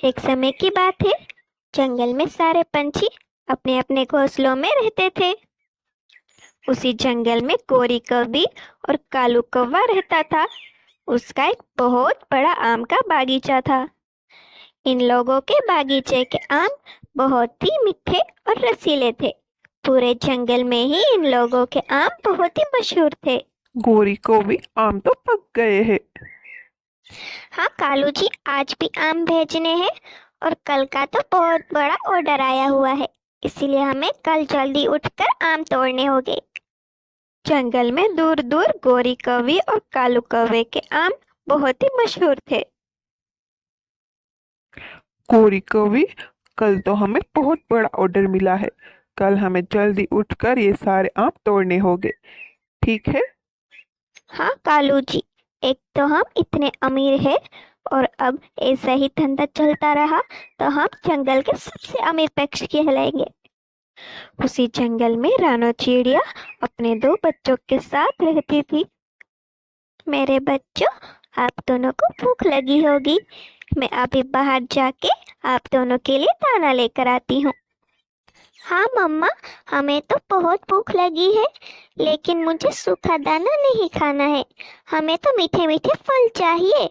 ایک سمے کی بات ہے، جنگل میں سارے پنچھی اپنے اپنے گھونسلوں میں رہتے تھے۔ اسی جنگل میں گوری کوی اور کالو کوا رہتا تھا۔ اس کا ایک بہت بڑا آم کا باغیچہ تھا۔ ان لوگوں کے باغیچے کے آم بہت ہی میٹھے اور رسیلے تھے۔ پورے جنگل میں ہی ان لوگوں کے آم بہت ہی مشہور تھے۔ گوری کو بھی آم تو پک گئے ہیں۔ ہاں کالو جی، آج بھی آم بھیجنے ہیں اور کل کا تو بہت بڑا آرڈر آیا ہوا ہے، اسی لیے ہمیں کل جلدی اٹھ کر آم توڑنے ہوگے۔ جنگل میں دور دور گوری کوی اور کالو کوے کے آم بہت ہی مشہور تھے۔ گوری کوی، کل تو ہمیں بہت بڑا آرڈر ملا ہے، کل ہمیں جلدی اٹھ کر یہ سارے آم توڑنے ہوگے، ٹھیک ہے؟ ہاں کالو جی، ایک تو ہم اتنے امیر ہیں اور اب ایسا ہی دھندا چلتا رہا تو ہم جنگل کے سب سے امیر پکشی کہلائیں گے۔ اسی جنگل میں رانو چڑیا اپنے 2 بچوں کے ساتھ رہتی تھی۔ میرے بچوں، آپ دونوں کو بھوک لگی ہوگی، میں ابھی باہر جا کے آپ دونوں کے لیے دانا لے کر آتی ہوں۔ ہاں مما، ہمیں تو بہت بھوک لگی ہے، لیکن مجھے سوکھا دانا نہیں کھانا ہے، ہمیں تو میٹھے میٹھے پھل چاہیے۔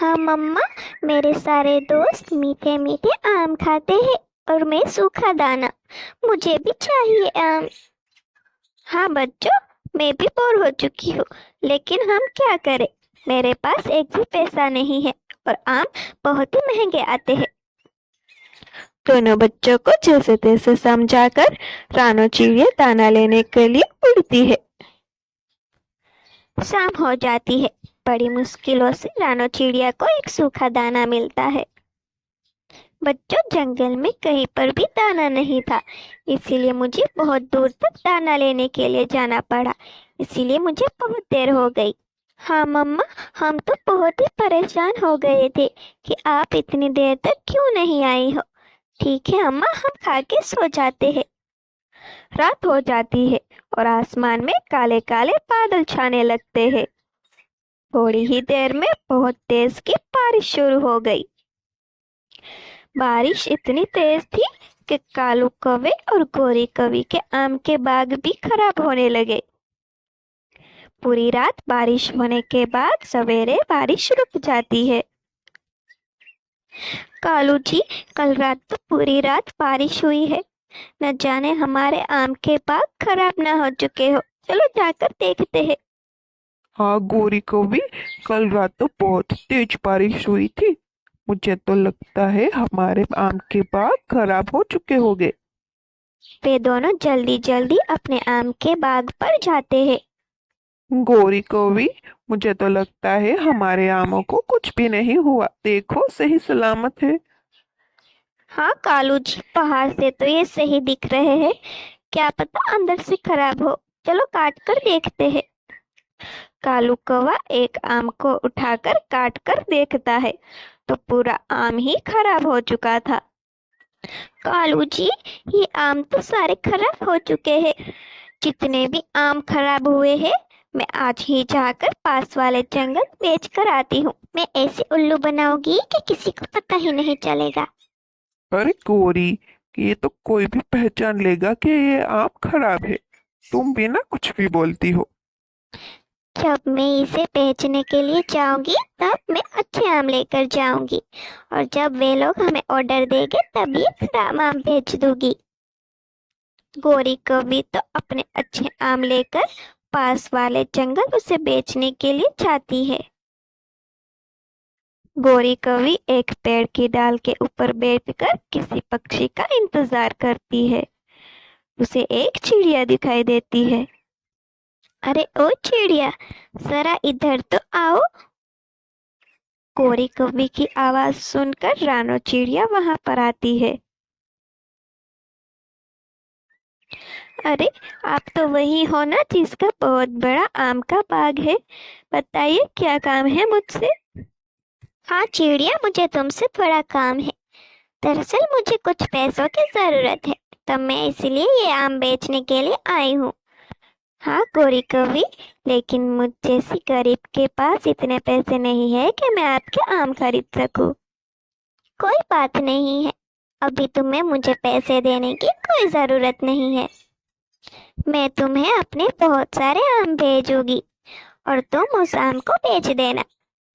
ہاں مما، میرے سارے دوست میٹھے میٹھے آم کھاتے ہیں اور میں سوکھا دانا، مجھے بھی چاہیے آم۔ ہاں بچوں، میں بھی بور ہو چکی ہوں، لیکن ہم کیا کریں، میرے پاس ایک بھی پیسہ نہیں ہے اور آم بہت ہی مہنگے آتے ہیں۔ دونوں بچوں کو جیسے تیسے سمجھا کر رانو چڑیا دانا لینے کے لیے اڑتی ہے۔ شام ہو جاتی ہے، بڑی مشکلوں سے رانو چڑیا کو ایک سوکھا دانا ملتا ہے۔ بچوں، جنگل میں کہیں پر بھی دانا نہیں تھا، اسی لیے مجھے بہت دور تک دانا لینے کے لیے جانا پڑا، اسی لیے مجھے بہت دیر ہو گئی۔ ہاں مما، ہم تو بہت ہی پریشان ہو گئے تھے کہ آپ اتنی دیر تک کیوں نہیں آئی ہو۔ ٹھیک ہے اما، ہم کھا کے سو جاتے ہیں۔ رات ہو جاتی ہے اور آسمان میں کالے کالے بادل چھانے لگتے ہیں۔ تھوڑی ہی دیر میں بہت تیز کی بارش شروع ہو گئی۔ بارش اتنی تیز تھی کہ کالو کوے اور گوری کوی کے آم کے باغ بھی خراب ہونے لگے۔ پوری رات بارش ہونے کے بعد سویرے بارش رک جاتی ہے۔ کالو جی، کل رات تو پوری رات بارش ہوئی ہے، نہ جانے ہمارے آم کے باغ خراب نہ ہو چکے ہو، چلو جا کر دیکھتے ہیں۔ ہاں گوری کو بھی، کل رات تو بہت تیز بارش ہوئی تھی، مجھے تو لگتا ہے ہمارے آم کے باغ خراب ہو چکے ہوگے۔ وہ دونوں جلدی جلدی اپنے آم کے باغ پر جاتے ہیں۔ گوری کو بھی، مجھے تو لگتا ہے ہمارے آموں کو کچھ بھی نہیں ہوا، دیکھو صحیح سلامت ہے۔ ہاں کالو جی، باہر سے تو یہ صحیح دکھ رہے ہیں، کیا پتا اندر سے خراب ہو، چلو کاٹ کر دیکھتے ہیں۔ کالو کوا ایک آم کو اٹھا کر کاٹ کر دیکھتا ہے تو پورا آم ہی خراب ہو چکا تھا۔ کالو جی، یہ آم تو سارے خراب ہو چکے ہیں، جتنے بھی آم خراب ہوئے ہیں میں آج ہی جا کر پاس والے جنگل بیچ کر آتی ہوں، میں ایسے الو بناؤں گی کہ کسی کو پتہ ہی نہیں چلے گا۔ ارے گوری، یہ تو کوئی بھی پہچان لے گا کہ یہ آم خراب ہے، تم بھی نا کچھ بھی بولتی ہو۔ جب میں اسے بیچنے کے لیے جاؤں گی تب میں اچھے آم لے کر جاؤں گی، اور جب وہ لوگ ہمیں آرڈر دیں گے تب یہ خراب آم بیچ دوں گی۔ گوری کو بھی تو اپنے اچھے آم لے کر پاس والے جنگل اسے بیچنے کے لیے جاتی ہے۔ گوری کوی ایک پیڑ کی ڈال کے اوپر بیٹھ کر کسی پکشی کا انتظار کرتی ہے۔ اسے ایک چڑیا دکھائی دیتی ہے۔ ارے او چڑیا، ذرا ادھر تو آؤ۔ گوری کوی کی آواز سن کر رانو چڑیا وہاں پر آتی ہے۔ ارے آپ تو وہی ہو نا جس کا بہت بڑا آم کا باغ ہے، بتائیے کیا کام ہے مجھ سے؟ ہاں چڑیا، مجھے تم سے بڑا کام ہے، دراصل مجھے کچھ پیسوں کی ضرورت ہے، تو میں اسی لیے یہ آم بیچنے کے لیے آئی ہوں۔ ہاں گوری کوی، لیکن مجھ جیسی غریب کے پاس اتنے پیسے نہیں ہے کہ میں آپ کے آم خرید سکوں۔ कोई बात नहीं है, अभी तुम्हें मुझे पैसे देने की कोई ज़रूरत नहीं है। मैं तुम्हें अपने बहुत सारे आम भेजूंगी और तुम उस आम को बेच देना।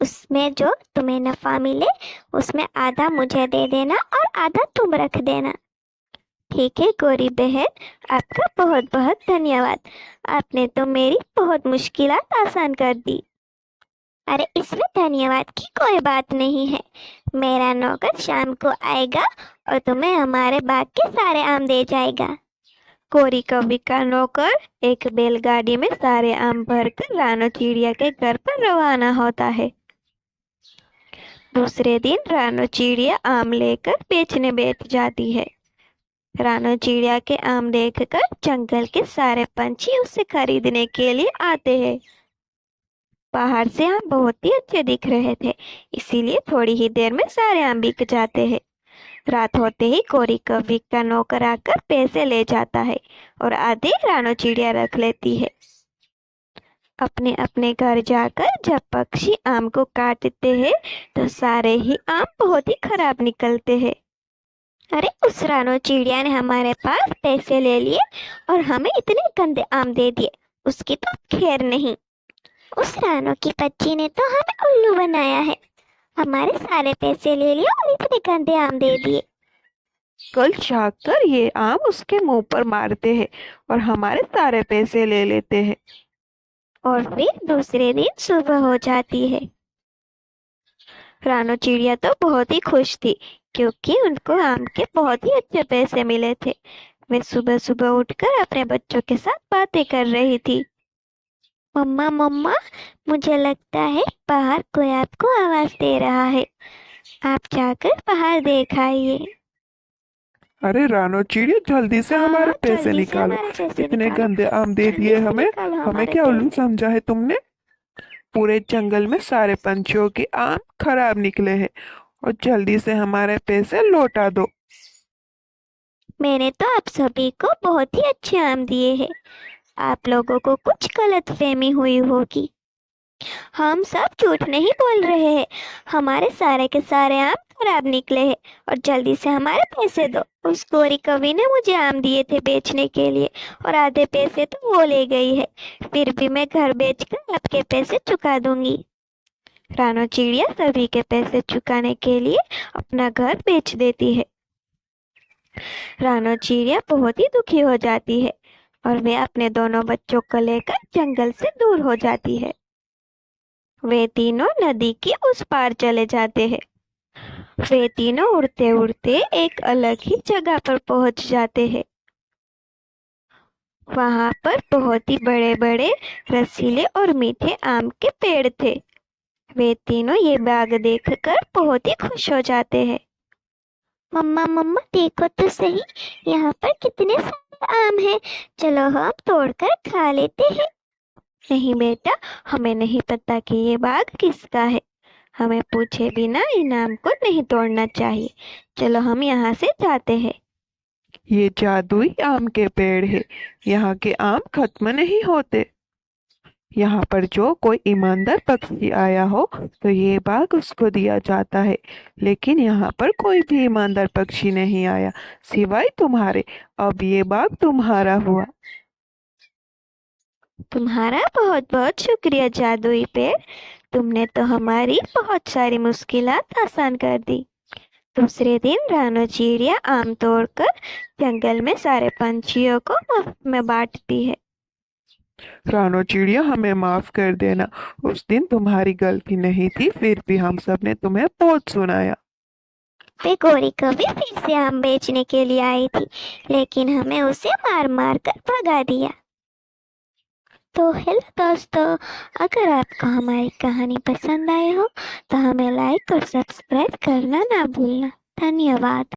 उसमें जो तुम्हें नफा मिले उसमें आधा मुझे दे देना और आधा तुम रख देना। ठीक है गौरी बहन, आपका बहुत बहुत धन्यवाद। आपने तो मेरी बहुत मुश्किलात आसान कर दी। अरे इसमें धन्यवाद की कोई बात नहीं है। मेरा नौकर शाम को आएगा और तुम्हें हमारे बाग के सारे आम दे जाएगा। कोरी कवि का नौकर एक बैलगाड़ी में सारे आम भरकर रानो चिड़िया के घर पर रवाना होता है। दूसरे दिन रानो चिड़िया आम लेकर बेचने बैठ जाती है। रानो चिड़िया के आम देखकर जंगल के सारे पंछी उसे खरीदने के लिए आते हैं। बाहर से आम बहुत ही अच्छे दिख रहे थे, इसीलिए थोड़ी ही देर में सारे आम बिक जाते हैं। रात होते ही कोरी कवि का नौकर आकर पैसे ले जाता है और आधे रानो चिड़िया रख लेती है। अपने अपने घर जाकर जब पक्षी आम को काटते हैं तो सारे ही आम बहुत ही खराब निकलते हैं। अरे उस रानो चिड़िया ने हमारे पास पैसे ले लिए और हमें इतने गंदे आम दे दिए, उसकी तो खैर नहीं। उस रानो की बच्ची ने तो हमें उल्लू बनाया है, हमारे सारे पैसे ले लिए और इतने गंदे आम दे दिए। कल जाकर ये आम उसके मुंह पर मारते हैं और हमारे सारे पैसे ले लेते हैं। और फिर दूसरे दिन सुबह हो जाती है। रानो चिड़िया तो बहुत ही खुश थी क्योंकि उनको आम के बहुत ही अच्छे पैसे मिले थे। वे सुबह सुबह उठकर अपने बच्चों के साथ बातें कर रही थी। मम्मा मम्मा, मुझे लगता है बाहर कोई आपको आवाज दे रहा है, आप जाकर बाहर देख आइए। अरे रानो चिड़िया, जल्दी से हमारे पैसे जल्दी से निकालो। हमारे पैसे इतने निकालो। गंदे आम दे जल्दी दिए से हमें। निकालो हमें हमारे क्या उल्लू पैसे। समझा है तुमने? पूरे जंगल में सारे पंछियों के आम खराब निकले हैं और जल्दी से हमारे पैसे लौटा दो। मैंने तो आप सभी को बहुत ही अच्छे आम दिए हैं, आप लोगों को कुछ गलतफहमी हुई होगी। हम सब झूठ नहीं बोल रहे हैं, हमारे सारे के सारे आम खराब निकले हैं और जल्दी से हमारे पैसे दो। उस गोरी कवि ने मुझे आम दिए थे बेचने के लिए और आधे पैसे तो वो ले गई है, फिर भी मैं घर बेचकर आपके पैसे चुका दूंगी। रानो चिड़िया सभी के पैसे चुकाने के लिए अपना घर बेच देती है। रानो चिड़िया बहुत ही दुखी हो जाती है और वे अपने दोनों बच्चों को लेकर जंगल से दूर हो जाती है। वे तीनों नदी के उस पार चले जाते हैं। वे तीनों उड़ते उड़ते एक अलग ही जगह पर पहुंच जाते हैं। वहां पर बहुत ही बड़े बड़े रसीले और मीठे आम के पेड़ थे। वे तीनों ये बाग देखकर बहुत ही खुश हो जाते हैं। मम्मा मम्मा देखो तो सही, यहाँ पर कितने सारे आम हैं, चलो हम तोड़कर खा लेते हैं। नहीं बेटा, हमें नहीं पता कि ये बाग किसका है। हमें पूछे बिना इन आम को नहीं तोड़ना चाहिए। चलो हम यहाँ से जाते हैं। ये जादुई आम के पेड़ है, यहाँ के आम खत्म नहीं होते। यहाँ पर जो कोई ईमानदार पक्षी आया हो तो ये बाग उसको दिया जाता है, लेकिन यहाँ पर कोई भी ईमानदार पक्षी नहीं आया सिवाय तुम्हारे। अब ये बाग तुम्हारा हुआ। तुम्हारा बहुत बहुत शुक्रिया जादुई पेड़, तुमने तो हमारी बहुत सारी मुश्किलात आसान कर दी। दूसरे दिन रानो चिड़िया आम तोड़कर जंगल में सारे पंछियों को मुफ्त में बांटती है। रानो चिड़िया, हमें माफ कर देना, उस दिन तुम्हारी गलती नहीं थी, फिर भी हम सब ने तुम्हें बहुत सुनाया। वे गोरी कवि फिर से आम बेचने के लिए आई थी, लेकिन हमें उसे मार मार कर भगा दिया। तो हेलो दोस्तों, अगर आपको हमारी कहानी पसंद आई हो तो हमें लाइक और सब्सक्राइब करना ना भूलना। धन्यवाद।